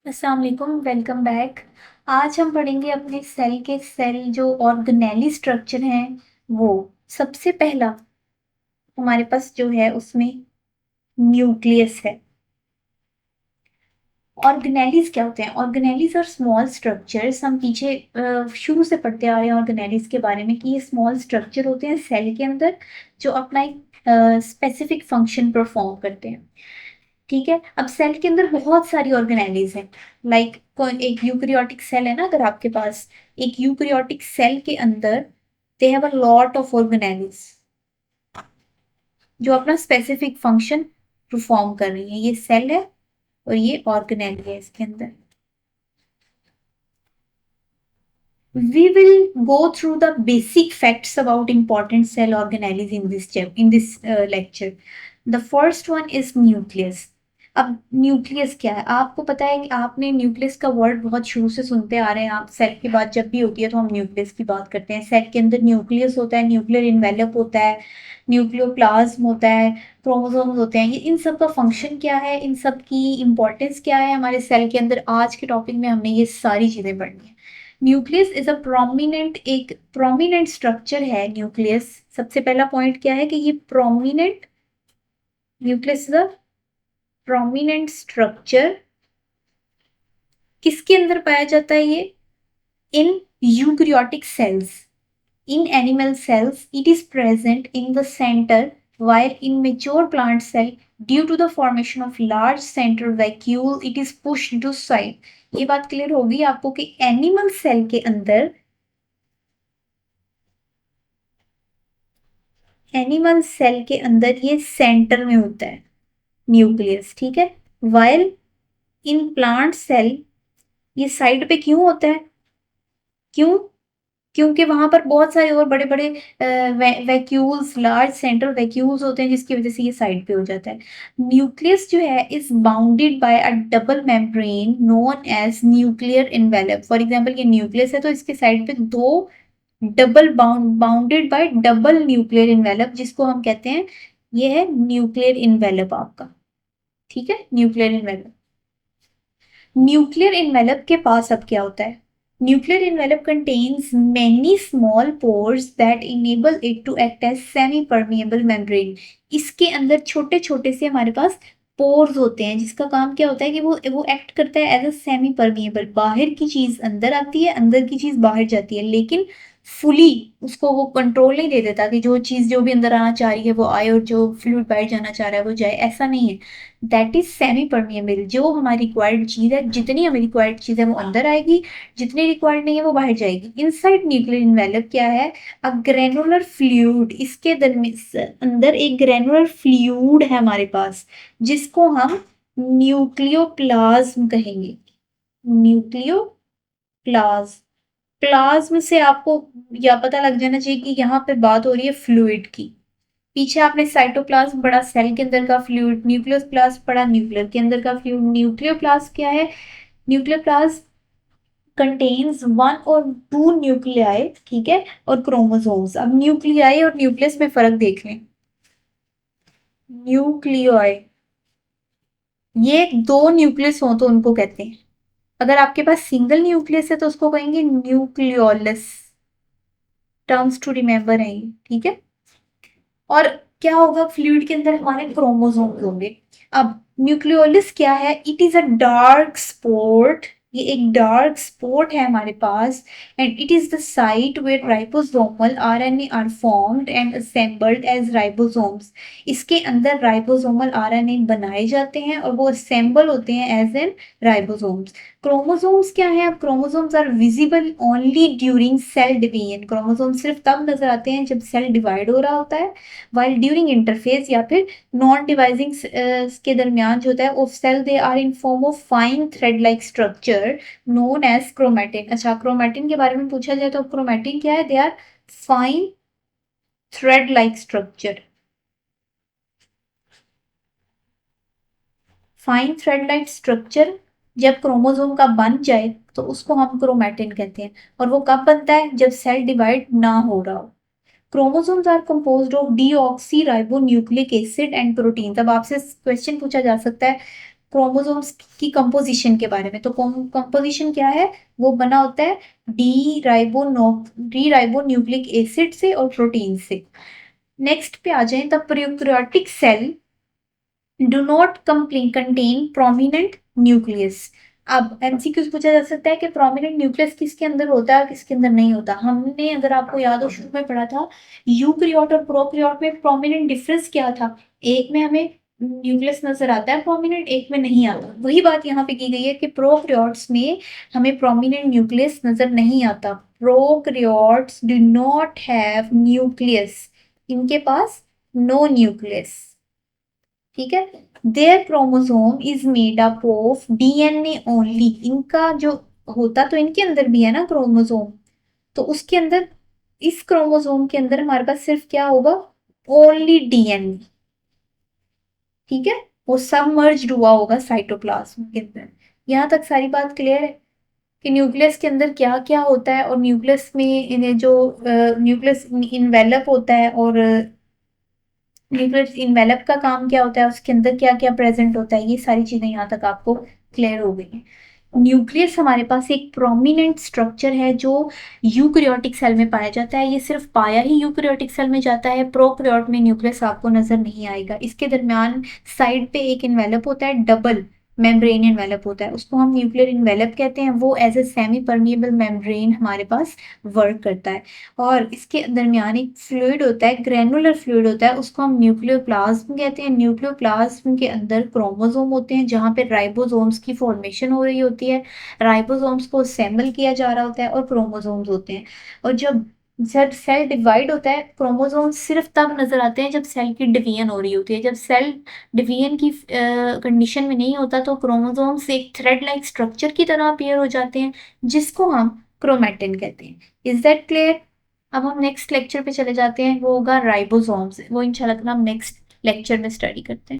अस्सलाम वालेकुम, welcome back. आज हम पढ़ेंगे अपने सेल के सेल जो ऑर्गेनेली स्ट्रक्चर हैं वो। सबसे पहला हमारे पास जो है उसमें न्यूक्लियस है। ऑर्गेनेलीज क्या होते हैं? ऑर्गेनेलीज और स्मॉल स्ट्रक्चर्स हम पीछे शुरू से पढ़ते आ रहे हैं ऑर्गेनेलीज के बारे में कि ये स्मॉल स्ट्रक्चर होते हैं सेल के अंदर जो अपना एक स्पेसिफिक फंक्शन परफॉर्म करते हैं। ठीक है, अब सेल के अंदर बहुत सारी ऑर्गेनेलीज हैं। लाइक एक यूकैरियोटिक सेल है ना, अगर आपके पास एक यूकैरियोटिक सेल के अंदर they have a lot of organelles जो अपना स्पेसिफिक फंक्शन परफॉर्म कर रही है। ये सेल है और ये ऑर्गेनेली है इसके अंदर। We will go through the basic facts about important cell organelles in this lecture. The first one is nucleus. अब न्यूक्लियस क्या है? आपको पता है कि आपने न्यूक्लियस का वर्ड बहुत शुरू से सुनते आ रहे हैं। आप सेल की बात जब भी होती है तो हम न्यूक्लियस की बात करते हैं। सेल के अंदर न्यूक्लियस होता है, न्यूक्लियर इन्वेलप होता है, न्यूक्लियोप्लाज्म होता है, क्रोमोसोम्स होते हैं। ये इन सब का फंक्शन क्या है, इन सब की इंपॉर्टेंस क्या है हमारे सेल के अंदर, आज के टॉपिक में हमने ये सारी चीजें पढ़नी है। न्यूक्लियस इज अ प्रोमिनेंट, एक प्रोमिनेंट स्ट्रक्चर है न्यूक्लियस। सबसे पहला पॉइंट क्या है कि ये prominent, nucleus is a prominent structure. किसके अंदर पाया जाता है ये? In eukaryotic cells. In animal cells, it is present in the center, while in mature plant cell, due to the formation of large central vacuole, it is pushed to side. ये बात clear होगी आपको कि animal cell के अंदर, animal cell के अंदर ये सेंटर में होता है न्यूक्लियस। ठीक है, वाइल इन प्लांट सेल ये साइड पे क्यों होता है? क्यों? क्योंकि वहां पर बहुत सारे और बड़े बड़े वैक्यूल्स, लार्ज सेंट्रल वैक्यूल्स होते हैं जिसकी वजह से ये साइड पे हो जाता है। न्यूक्लियस जो है is bounded by a double membrane known as nuclear envelope. For example ये न्यूक्लियस है तो इसके साइड पे दो double bounded by double nuclear envelope, जिसको हम कहते हैं ये है न्यूक्लियर इन्वेलप आपका। ठीक है, न्यूक्लियर इन्वेलप। न्यूक्लियर इन्वेलप के पास अब क्या होता है? Nuclear envelope contains many small pores that enable it to act as semi permeable membrane. इसके अंदर छोटे छोटे से हमारे पास पोर्स होते हैं जिसका काम क्या होता है कि वो एक्ट करता है एज अ सेमी परमिएबल। बाहर की चीज अंदर आती है, अंदर की चीज बाहर जाती है, लेकिन फुली उसको वो कंट्रोल नहीं दे देता कि जो चीज जो भी अंदर आना चाह रही है वो आए और जो फ्लूइड बाहर जाना चाह रहा है वो जाए। ऐसा नहीं है। That is semi permeable. जो हमारी रिक्वायर्ड चीज है, जितनी हमें रिक्वायर्ड चीज है वो अंदर आएगी, जितनी रिक्वायर्ड नहीं है वो बाहर जाएगी। इनसाइड न्यूक्लियर इन्वेलप क्या है? अ ग्रेनुलर फ्लूइड। इसके अंदर एक ग्रेनुलर फ्लूइड है हमारे पास जिसको हम न्यूक्लियोप्लाज्म कहेंगे। न्यूक्लियोप्लाज्म। प्लाज्म से आपको या पता लग जाना चाहिए कि यहाँ पे बात हो रही है फ्लूइड की। पीछे आपने साइटोप्लाज्म पढ़ा, सेल के अंदर का फ्लूइड। न्यूक्लियस प्लाज्म पढ़ा, न्यूक्लियर के अंदर का फ्लूइड। न्यूक्लियर प्लाज्म क्या है? न्यूक्लियर प्लाज्म कंटेन्स वन और टू न्यूक्लियाई, ठीक है, और क्रोमोसोम्स। अब न्यूक्लियाई और न्यूक्लियस में फर्क देख लें। न्यूक्लियाई, ये दो न्यूक्लियस हो तो उनको कहते हैं। अगर आपके पास सिंगल न्यूक्लियस है तो उसको कहेंगे न्यूक्लियोलस। टर्म्स टू रिमेंबर है ये, ठीक है। और क्या होगा? फ्लूइड के अंदर हमारे क्रोमोसोम होंगे। अब न्यूक्लियोलस क्या है? It is a dark spot. ये एक डार्क स्पॉट है हमारे पास, and it is the site where ribosomal RNA are formed and assembled as ribosomes. इसके अंदर राइबोसोमल आरएनए बनाए जाते हैं और वो असेंबल होते हैं एज एन राइबोसोम्स। क्रोमोसोम्स क्या है? अब chromosomes are visible only during cell division. Chromosome सिर्फ तब नजर आते हैं जब सेल डिवाइड हो रहा होता है, वाइल ड्यूरिंग इंटरफेस या फिर नॉन डिवाइजिंग के दरमियान जो होता है of cell they are in form of fine thread like structure known as chromatin. अच्छा, क्रोमेटिन के बारे में पूछा जाए तो क्रोमेटिन क्या है? They are fine thread like structure. Fine thread like structure जब क्रोमोसोम का बन जाए तो उसको हम क्रोमेटिन कहते हैं। और वो कब बनता है? जब सेल डिवाइड ना हो रहा हो। Chromosomes are composed of deoxyribonucleic acid and protein. तब आपसे क्वेश्चन पूछा जा सकता है क्रोमोसोम्स की कंपोजिशन के बारे में। तो कंपोजिशन क्या है, वो बना होता है डी राइबो न्यूक्लिक एसिड से और प्रोटीन से। नेक्स्ट पे आ जाए, the prokaryotic cell do not contain prominent nucleus. अब एमसीक्यूज पूछा जा सकता है कि प्रोमिनेंट न्यूक्लियस किसके अंदर होता है और किसके अंदर नहीं होता। हमने, अगर आपको याद हो, शुरू में पढ़ा था यूकैरियोट और प्रोकैरियोट में प्रोमिनेंट डिफरेंस क्या था। एक में हमें न्यूक्लियस नजर आता है प्रोमिनेंट, एक में नहीं आता। वही बात यहाँ पे की गई है कि प्रोकैरियोट्स में हमें प्रोमिनेंट न्यूक्लियस नजर नहीं आता। Prokaryotes do not have nucleus, इनके पास नो न्यूक्लियस, ठीक है। Their chromosome is made up of DNA only. इनका जो होता तो इनके अंदर भी है ना क्रोमोसोम, तो उसके अंदर, इस क्रोमोसोम के अंदर हमारे पास सिर्फ क्या होगा, ओनली डीएनए, ठीक है। वो सबमर्ज्ड हुआ होगा साइटोप्लाज्म के अंदर। यहाँ तक सारी बात क्लियर है कि न्यूक्लियस के अंदर क्या क्या होता है, और न्यूक्लियस में इन्हें जो न्यूक्लियस इन्वेलप होता है, और न्यूक्लियस इन्वेलप का काम क्या होता है, उसके अंदर क्या क्या प्रेजेंट होता है, ये सारी चीजें यहाँ तक आपको क्लियर हो गई हैं। न्यूक्लियस हमारे पास एक प्रोमिनेंट स्ट्रक्चर है जो यूकैरियोटिक सेल में पाया जाता है। ये सिर्फ पाया ही यूकैरियोटिक सेल में जाता है, प्रोकैरियोट में न्यूक्लियस आपको नजर नहीं आएगा। इसके दरमियान साइड पे एक इन्वेलप होता है, डबल मेम्ब्रेन इन्वेलप होता है, उसको हम न्यूक्लियर इन्वेलप कहते हैं। वो as a semi permeable membrane हमारे पास वर्क करता है। और इसके दरमियान एक फ्लूइड होता है, ग्रेनुलर फ्लूइड होता है, उसको हम न्यूक्लियोप्लाज्म कहते हैं। न्यूक्लियोप्लाज्म के अंदर क्रोमोसोम होते हैं, जहाँ पे राइबोसोम्स की फॉर्मेशन हो रही होती है, राइबोसोम्स को असेंबल किया जा रहा होता है, और क्रोमोसोम्स होते हैं। और जब जब सेल डिवाइड होता है, क्रोमोसोम सिर्फ तब नजर आते हैं जब सेल की डिवीजन हो रही होती है। जब सेल डिवीजन की कंडीशन में नहीं होता, तो क्रोमोसोम्स एक थ्रेड लाइक स्ट्रक्चर की तरह अपीयर हो जाते हैं, जिसको हम क्रोमैटिन कहते हैं। Is that clear? अब हम नेक्स्ट लेक्चर पे चले जाते हैं, वो होगा राइबोसोम्स। वो इंशाल्लाह हम नेक्स्ट लेक्चर में स्टडी करते हैं।